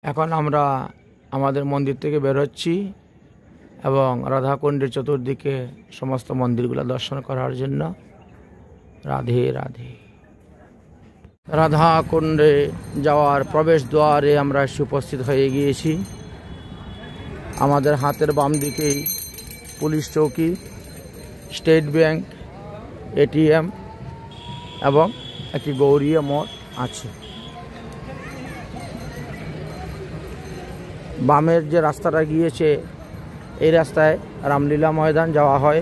এখন আমরা আমাদের মন্দির থেকে বের হচ্ছি এবং রাধাকুণ্ডের চতুর্দিকে সমস্ত মন্দিরগুলো দর্শন করার জন্য। রাধে রাধে। রাধাকুণ্ডে যাওয়ার প্রবেশ দ্বারে আমরা উপস্থিত হয়ে গিয়েছি। আমাদের হাতের বাম দিকেই পুলিশ চৌকি, স্টেট ব্যাংক, এটিএম এবং একটি গৌরীয় মঠ আছে। বামের যে রাস্তাটা গিয়েছে এই রাস্তায় রামলীলা ময়দান যাওয়া হয়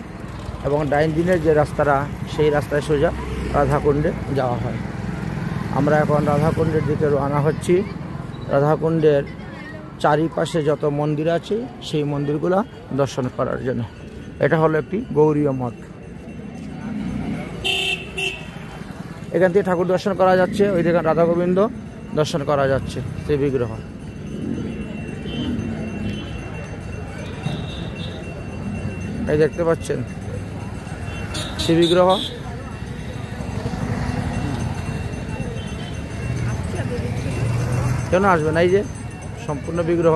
এবং ডাইন দিনের যে রাস্তাটা সেই রাস্তায় সোজা রাধাকুণ্ডে যাওয়া হয়। আমরা এখন রাধাকুণ্ডের দিকে রওনা হচ্ছি। রাধাকুণ্ডের চারিপাশে যত মন্দির আছে সেই মন্দিরগুলো দর্শন করার জন্য। এটা হলো একটি গৌরীয় মঠ। এখান থেকে ঠাকুর দর্শন করা যাচ্ছে, ওই দিকে রাধা গোবিন্দ দর্শন করা যাচ্ছে, সেই বিগ্রহ। এই দেখতে পাচ্ছেন সেই বিগ্রহ। কেন আসবে না? এই যে সম্পূর্ণ বিগ্রহ।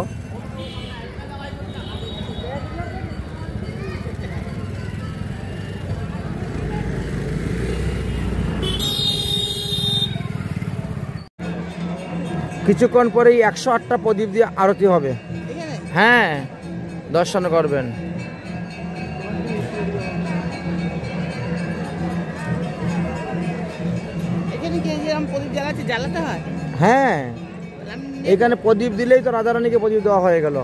কিছুক্ষণ পরেই 108টা প্রদীপ দিয়ে আরতি হবে। হ্যাঁ, দর্শন করবেন। হ্যাঁ, এখানে প্রদীপ দিলেই তো রাধারানীকে প্রদীপ দেওয়া হয়ে গেল।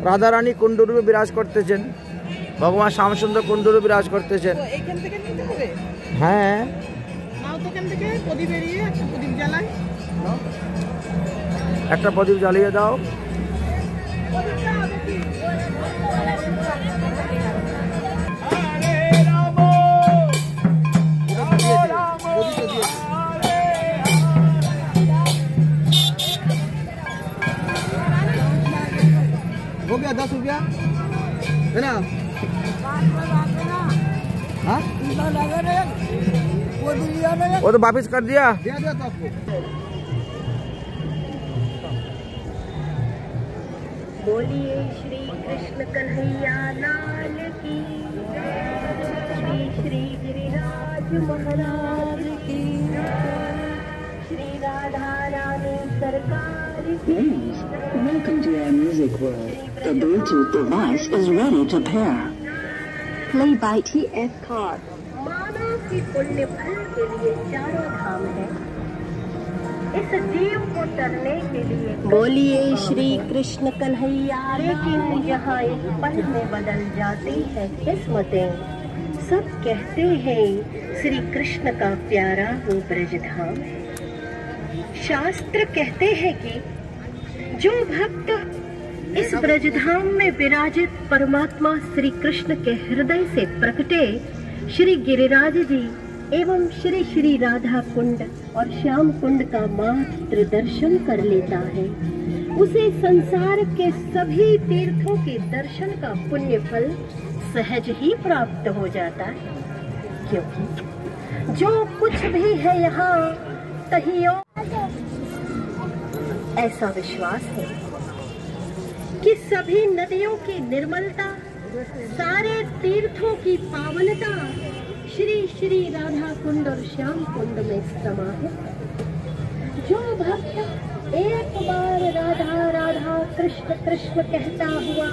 রাধারানী কুণ্ডরূপে বিরাজ করতেছেন, ভগবান শ্যামসুন্দর কুণ্ডরূপে বিরাজ করতেছেন। হ্যাঁ, একটা প্রদীপ জ্বালিয়ে দাও। हो गया 10 रुपया है ना? हाँ, वो तो वापिस कर दिया। दिया तो आपको। बोलिए श्री कृष्ण कन्हैया लाल की, श्री श्री गिरिराज महाराज की, श्री राधा रानी सरकार की। Welcome to our music world. The Bluetooth device is ready to pair. Play by TF card. मानव की पुण्य फल के लिए चारों धाम है, इस जीव को तरने के लिए बोलिए श्री कृष्ण कन्हैया। लेकिन यहाँ एक पल में बदल जाती है किस्मतें। सब कहते हैं श्री कृष्ण का प्यारा वो ब्रजधाम है। शास्त्र कहते हैं कि जो भक्त इस ब्रजधाम में विराजित परमात्मा श्री कृष्ण के हृदय से प्रकटे श्री गिरिराज जी एवं श्री श्री राधा कुंड और श्याम कुंड का मात्र दर्शन कर लेता है, उसे संसार के सभी तीर्थों के दर्शन का पुण्य फल सहज ही प्राप्त हो जाता है। क्योंकि जो कुछ भी है यहाँ तहियो ऐसा विश्वास है कि सभी नदियों की निर्मलता, सारे तीर्थों की पावनता श्री श्री राधा कुंड और श्याम कुंड में समाहित है। जो भक्त एक बार राधा राधा कृष्ण कृष्ण कहता हुआ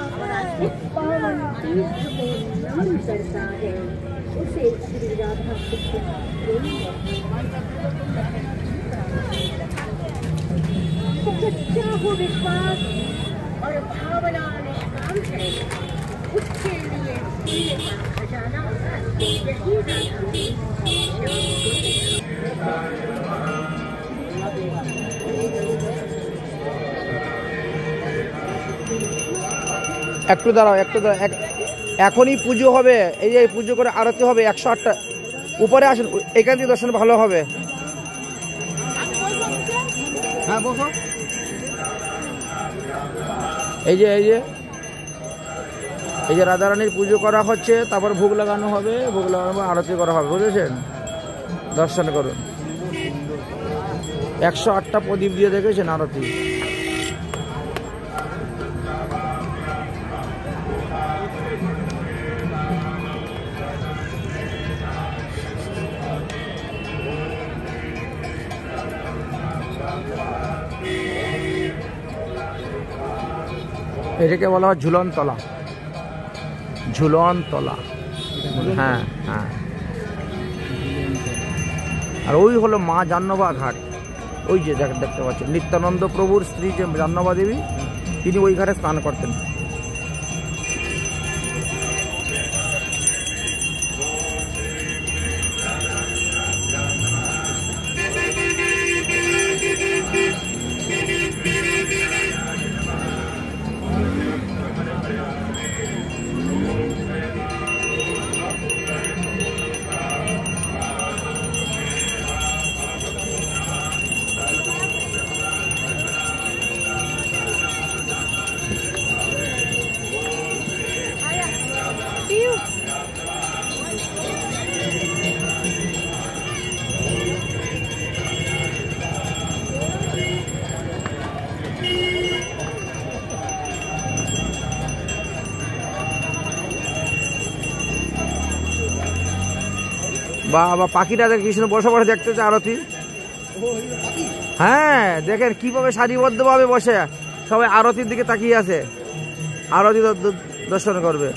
इस पावन तीर्थ को नमन करता है, उसे श्री राधा कृष्ण सच्चा हो विश्वास और भावना निष्काम है, उसके लिए खजाना यही একটু দাঁড়াও, এখনই পুজো হবে। এই যে পুজো করে আরতি হবে। 108টা উপরে আসেন, এখান থেকে দর্শন ভালো হবে। হ্যাঁ, বসো। এই যে রাধারানীর পুজো করা হচ্ছে, তারপর ভোগ লাগানো হবে, ভোগ লাগানো আরতি করা হবে, বুঝেছেন? দর্শন করুন। 108টা প্রদীপ দিয়ে দেখেছেন আরতি। এটাকে বলা হয় ঝুলন তলা, ঝুলন তলা। হ্যাঁ হ্যাঁ। আর ওই হলো মা জাহ্নবা ঘাট, ওই যে দেখতে পাচ্ছেন নিত্যানন্দ প্রভুর স্ত্রী যে জাহ্নবা দেবী, তিনি ওই ঘাটে স্নান করতেন। বা পাখিটা দেখে কৃষ্ণ বসে বসে দেখতেছে আরতি। হ্যাঁ দেখেন কিভাবে সারিবদ্ধভাবে বসে সবাই আরতির দিকে তাকিয়ে আছে, আরতি দর্শন করবে।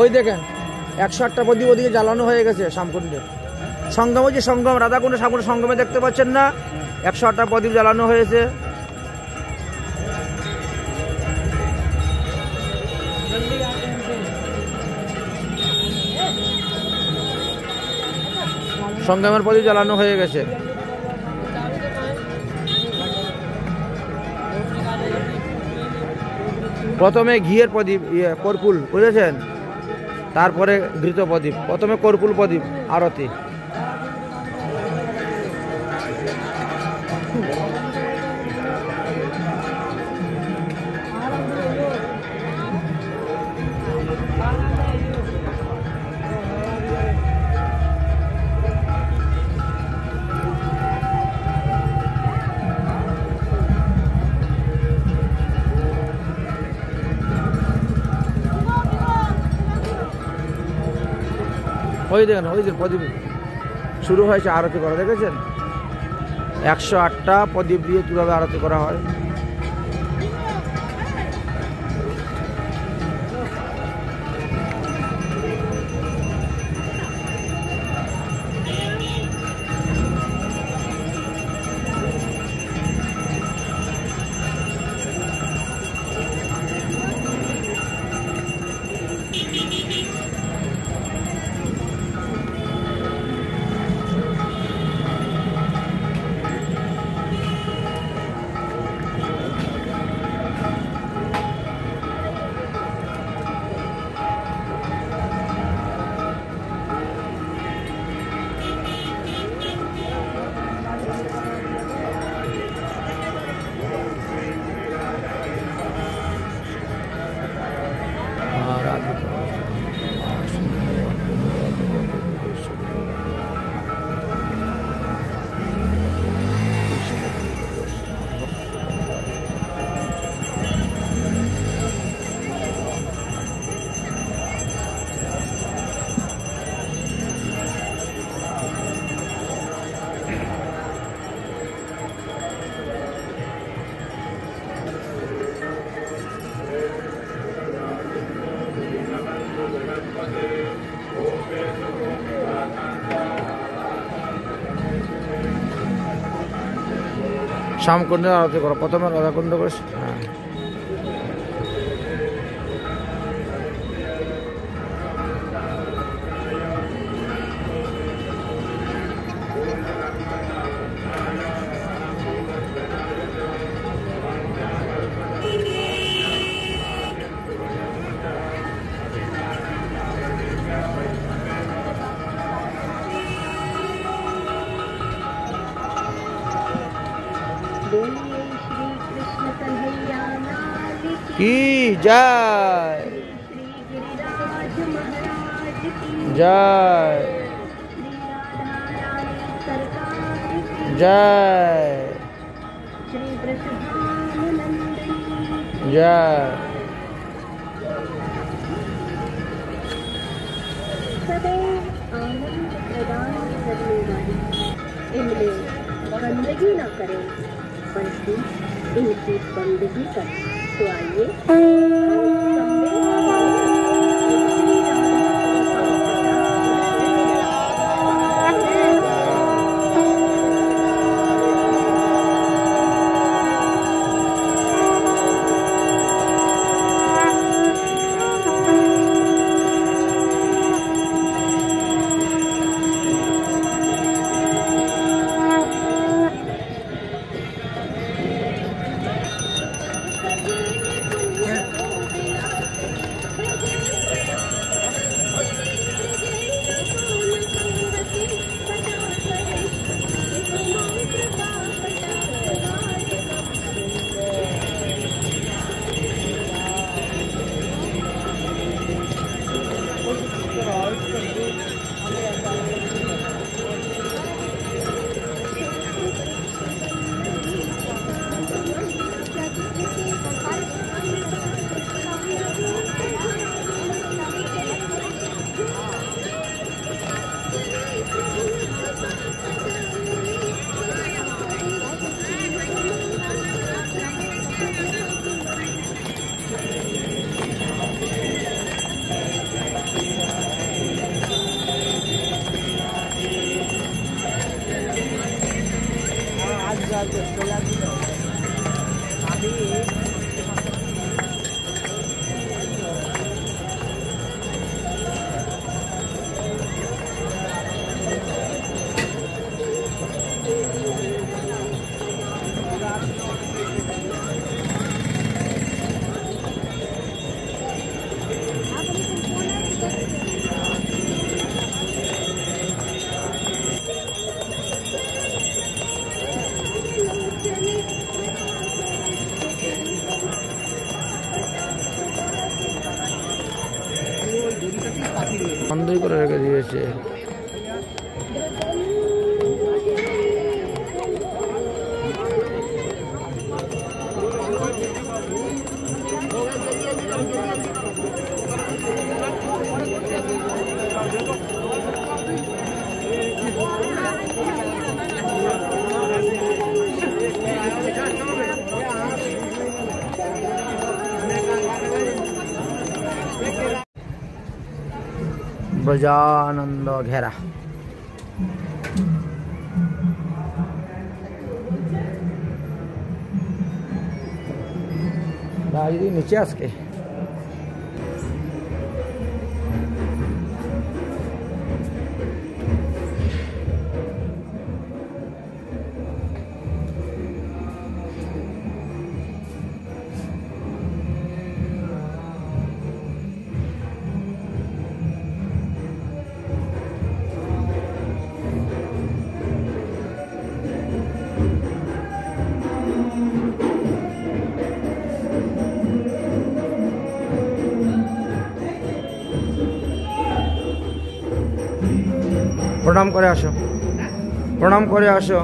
ওই দেখেন 108টা প্রদীপ ওদিকে জ্বালানো হয়ে গেছে শ্যামকুণ্ডে। সঙ্গম, ওই যে সঙ্গম, রাধাকুণ্ড শ্যামকুণ্ড সঙ্গমে দেখতে পাচ্ছেন না, 108টা প্রদীপ জ্বালানো হয়েছে। সঙ্গমের প্রদীপ জ্বালানো হয়ে গেছে। প্রথমে ঘিয়ের প্রদীপ, কর্পুল, বুঝেছেন, তারপরে ঘৃত প্রদীপ, প্রথমে কর্পুল প্রদীপ আরতি। ওই দেখেন, ওই যে প্রদীপ শুরু হয়েছে আরতি করা, দেখেছেন 108টা প্রদীপ দিয়ে কীভাবে আরতি করা হয়। শ্যামকুণ্ডের আরতি করো, প্রথমে রাধাকুণ্ড করে। হ্যাঁ, बोलिए श्री कृष्ण कन्हैया लाल কি জয় श्री गिरिराज महाराज की জয় श्री राधा रानी सरकार की জয় श्री वृषभानुनंदनी জয়। सदैव आनंद प्रदान करने वाली इनमें बंदगी न करें बल्कि इनकी बंदगी करें। तो आइए বন্ধই করে রেখে দিয়েছে। ব্রজানন্দ ঘেরা দাঁড়িয়ে নিচে আজকে প্রণাম করে আসো, প্রণাম করে আসো।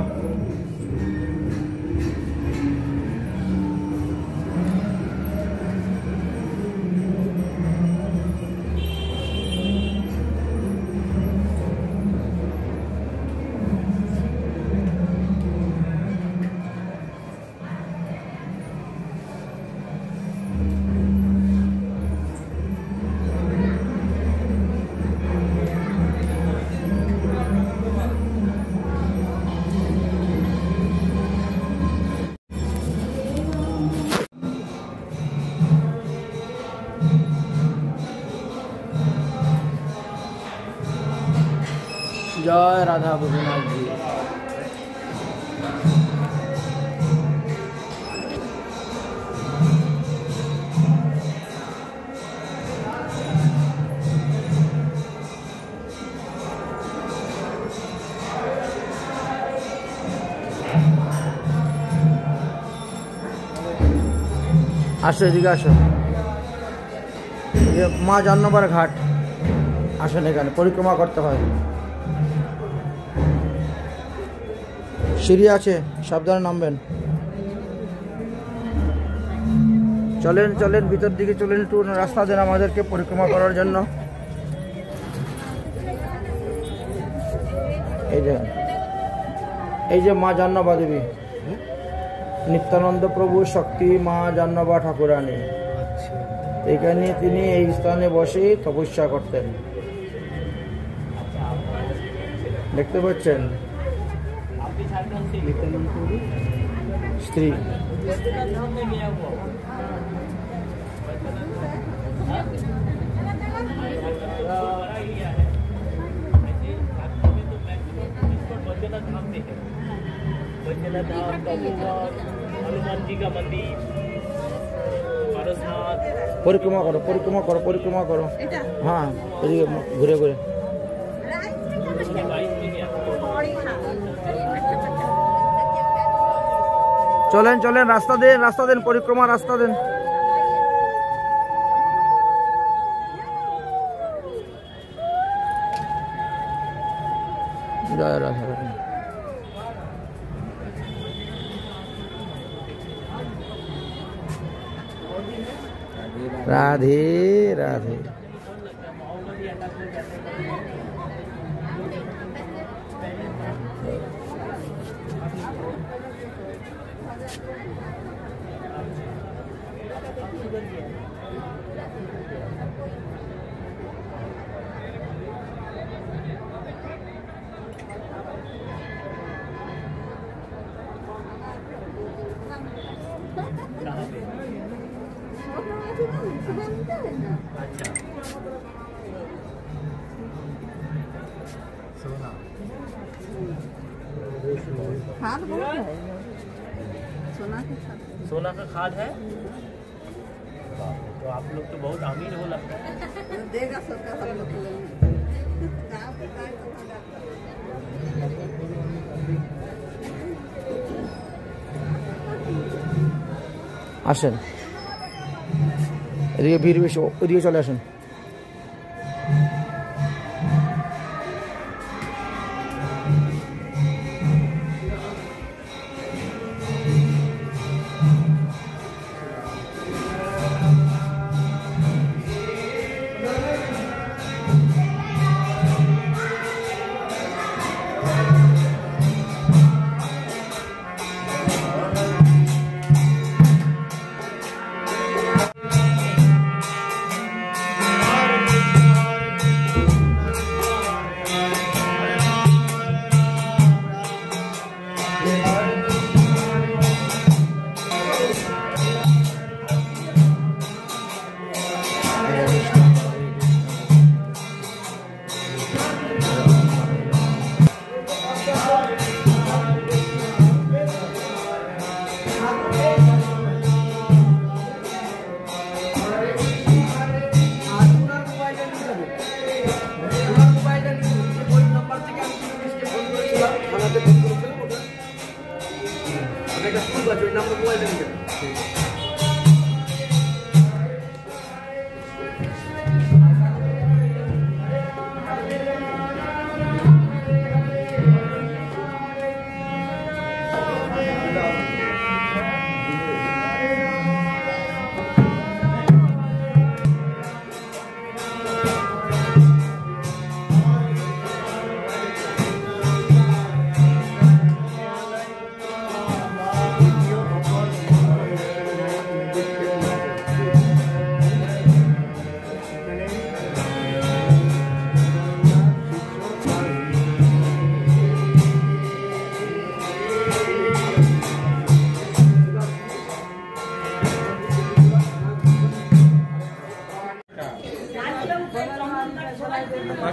জয় রাধা গোপীনাথ জি। আসো এদিকে আসো, মা জান্নবার ঘাট, আসেন এখানে পরিক্রমা করতে হয়। সিঁড়ি আছে, সাবধানে নামবেন। চলেন চলেন ভিতর দিকে চলেন, একটু রাস্তা দেন আমাদেরকে পরিক্রমা করার জন্য। এই যে মা জান্নবা দেবী, নিত্যানন্দ প্রভু শক্তি মা জান্নবা ঠাকুরানী, এখানে তিনি এই স্থানে বসে তপস্যা করতেন, দেখতে পাচ্ছেন স্ত্রী। हनुमान जी का मंदिर, পরিক্রমা করো পরিক্রমা করো পরিক্রমা করো, হ্যাঁ এদিকে ঘুরে ঘুরে। চলেন চলেন, রাস্তা দেন পরিক্রমা রাস্তা দেন। জয় রাধা রাধা। राधे राधे। खाद बहुत है, सोना का खाद है। तो आप लोग तो बहुत अमीर हो लगता है। देगा सरकार हम लोग को। আসেন এদিকে, ভিড় বেশি, ওদিকে চলে আসেন।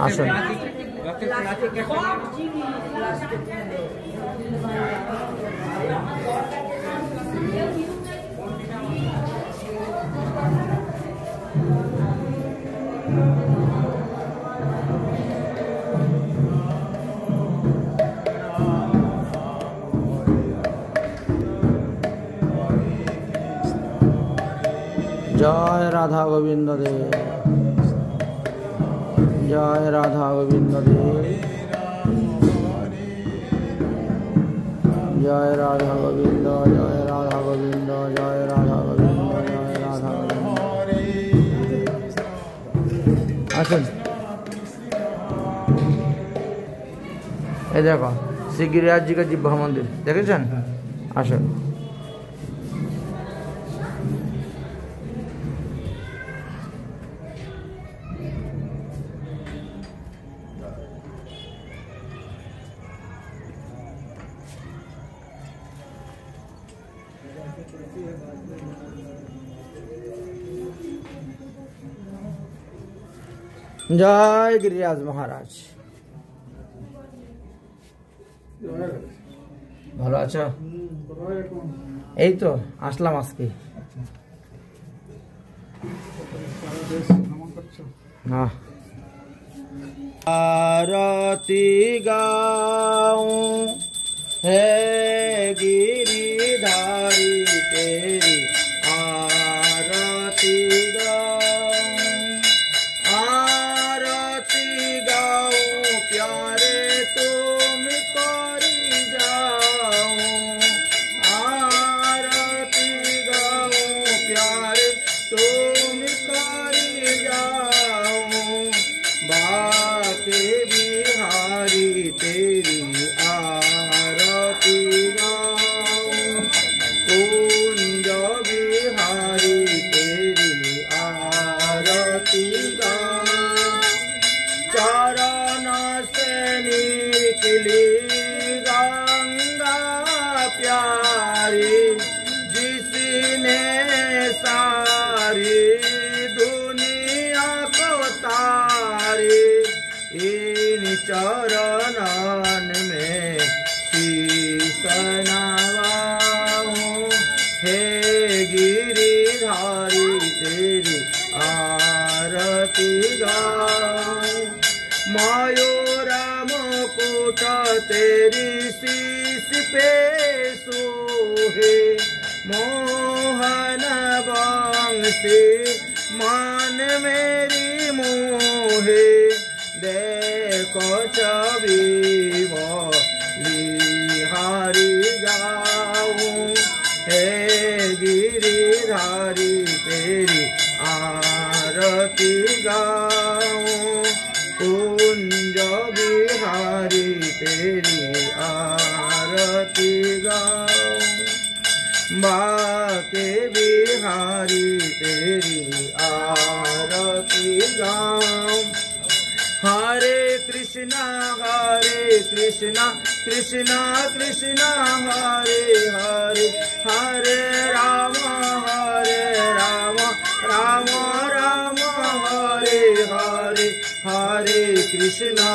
আসুন। जय राधा गोविंद देव, जय राधा गोविंद देव, जय राधा गोविंद, जय राधा गोविंद, जय राधा गोविंद, जय राधा गोविंद। আসুন, এই দেখো শ্রী গিরিরাজ জি কা জিহ্বা মন্দির দেখেছেন? আসুন। जय गिरिराज महाराज। ভালো আছো? এই তো আসলাম আজকে। आरती गाऊं है गिरिधारी तेरी आरती गाऊं, आरती गाऊं प्यारे तुम करी जाऊं, आरती गाऊं प्यारे तुम करी जाऊं, बाके बिहारी तेरी आरती गाऊं, कुंज बिहारी तेरी आरती गाऊं, चरण से निकली गंगा प्यारी, जिसने सारी दुनिया को तारी, इन चरणन में शीश नवाऊं, हे गिरिधारी तेरी आरती गाऊं, मयूर मुकुट तेरी शीश पे सोहे, मोहन बंसी मान मेरी मोहे, देखो छवि लिहारी जाऊं, हे गिरिधारी तेरी आरती गाऊं, कुंज बिहारी तेरी आरती गाऊं, बाके बिहारी तेरी आरती गाऊं, हरे कृष्णा कृष्णा कृष्णा हरे हरे, हरे राम राम राम हरे हरे, हरे कृष्णा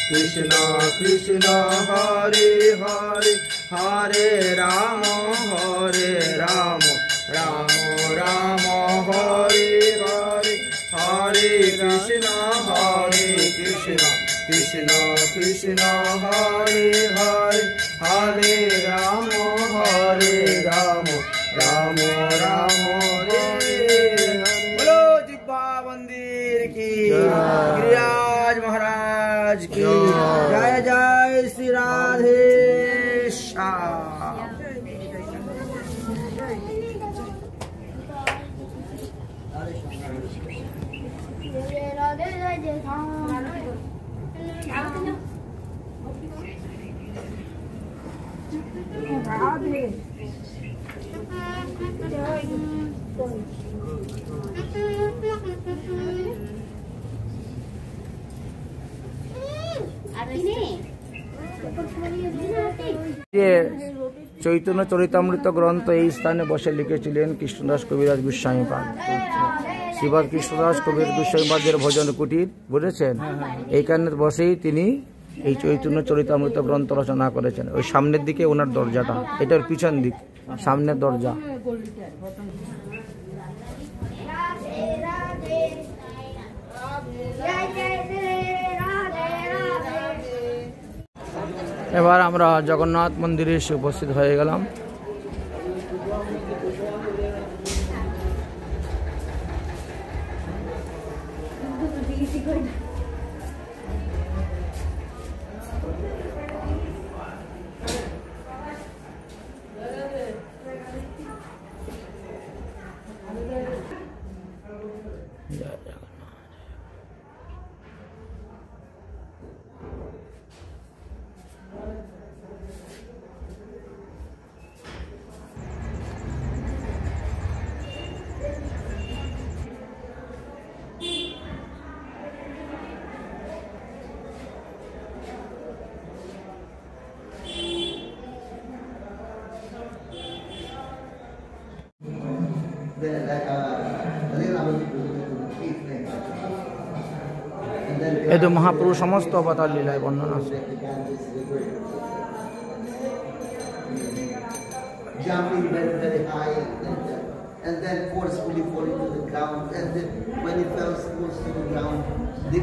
कृष्णा कृष्णा हरे हरे, हरे राम राम राम हरे हरे, हरे कृष्णा कृष्णा कृष्णा हरे हरे, हरे राम राम राम हरे हरे। बोलो जिह्वा मंदिर की, गिरिराज महाराज की जय, जय श्री राधे श्याम। চৈতন্য চরিতামৃত গ্রন্থ এই স্থানে বসে লিখেছিলেন কৃষ্ণদাস কবিরাজ গোস্বামী পাদ। শ্রীপাদ কৃষ্ণদাস কবির গোস্বামীপাদের ভজন কুটির, বুঝেছেন? এইখানে বসেই তিনি এই চৈতন্য চরিতামৃত গ্রন্থ রচনা করেছেন। ওই সামনের দিকে ওনার দরজাটা, এটার পিছন দিক, সামনের দরজা। এবার আমরা জগন্নাথ মন্দিরে এসে উপস্থিত হয়ে গেলাম। এই তো মহাপ্রভু সমস্ত অবতার লীলায় বর্ণনা আছে। Jumping very, very high and then forcefully falling to the ground, and then when he fell close to the ground, the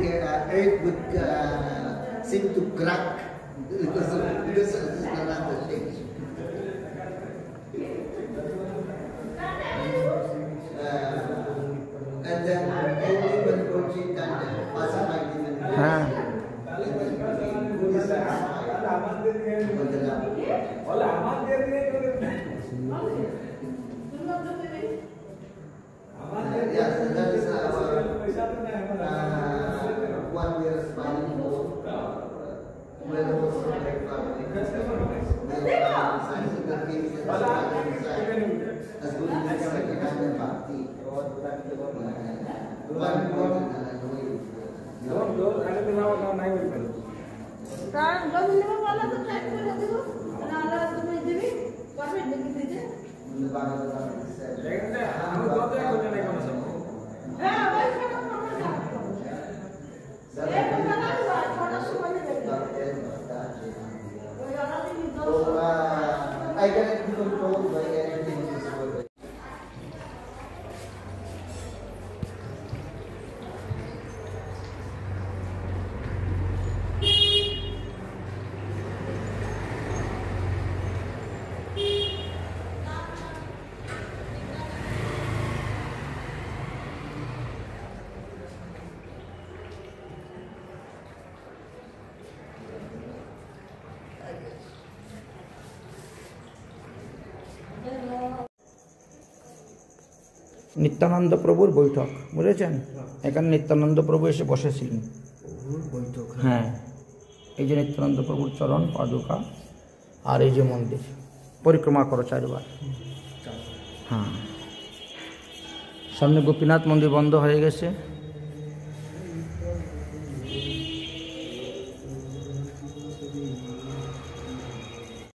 earth would seem to crack because of another thing. And then only when Conchita pacified him and yes, that is what we are smiling for. We are also very proud. As good as the second hand and bhakti. I cannot be controlled by anything in this world. Nityananda প্রভুর বৈঠক, বুঝেছেন? এখানে নিত্যানন্দ প্রভু এসে বসেছিলেন। হ্যাঁ, এই যে নিত্যানন্দ প্রভুর চরণ পাদুকা, আর এই যে মন্দির পরিক্রমা করো 4 বার। হ্যাঁ, সামনে গোপীনাথ মন্দির বন্ধ হয়ে গেছে।